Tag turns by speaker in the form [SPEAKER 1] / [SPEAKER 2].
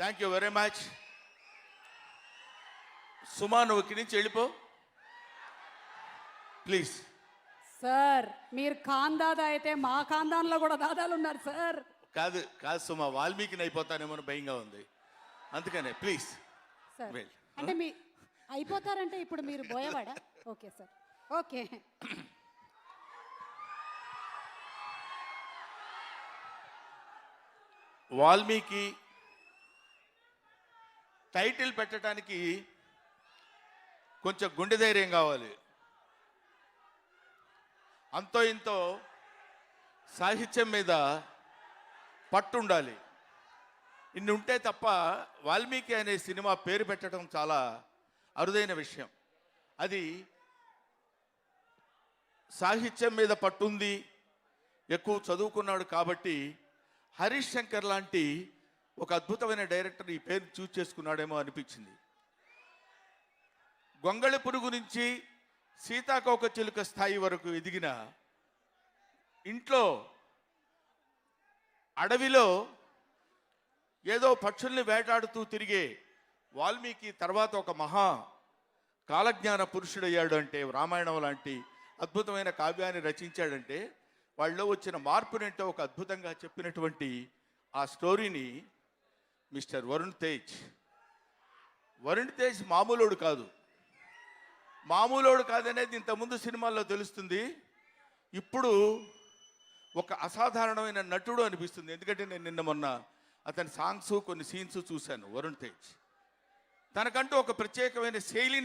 [SPEAKER 1] Thank you very much. Suma, నువ్వు ఇక్కడి నుంచి వెళ్ళిపో ప్లీజ్.
[SPEAKER 2] సార్ మీరు ఖాన్ దాదా అయితే మా ఖాందాన్లో కూడా దాదాలు ఉన్నారు సార్.
[SPEAKER 1] కాదు కాదు సుమా, వాల్మీకిని అయిపోతానేమో అని భయంగా ఉంది, అందుకనే ప్లీజ్.
[SPEAKER 2] సార్ అంటే మీ అయిపోతారంటే ఇప్పుడు మీరు బోయవాడా? Okay sir, okay.
[SPEAKER 1] Valmiki title పెట్టడానికి కొంచెం గుండె ధైర్యం కావాలి, అంతో ఇంతో సాహిత్యం మీద పట్టు ఉండాలి. ఇన్ని ఉంటే తప్ప వాల్మీకి అనే సినిమా పేరు పెట్టడం చాలా అరుదైన విషయం. అది సాహిత్యం మీద పట్టుంది, ఎక్కువ చదువుకున్నాడు కాబట్టి హరీష్ శంకర్ లాంటి ఒక అద్భుతమైన డైరెక్టర్ ఈ పేరు చూస్ చేసుకున్నాడేమో అనిపించింది. గొంగళి పురుగు నుంచి సీతాకోక చిలుక స్థాయి వరకు ఎదిగిన, ఇంట్లో అడవిలో ఏదో పక్షుల్ని వేటాడుతూ తిరిగే వాల్మీకి తర్వాత ఒక మహా కాలజ్ఞాన పురుషుడయ్యాడు అంటే, రామాయణం లాంటి అద్భుతమైన కావ్యాన్ని రచించాడంటే వాళ్ళలో వచ్చిన మార్పునేంటో ఒక అద్భుతంగా చెప్పినటువంటి ఆ స్టోరీని మిస్టర్ వరుణ్ తేజ్ మామూలోడు కాదు. మామూలోడు కాదనేది ఇంతకుముందు సినిమాల్లో తెలుస్తుంది, ఇప్పుడు ఒక అసాధారణమైన నటుడు అనిపిస్తుంది. ఎందుకంటే నేను నిన్న మొన్న అతని సాంగ్స్ కొన్ని సీన్స్ చూశాను. వరుణ్ తేజ్ తనకంటూ ఒక ప్రత్యేకమైన శైలిని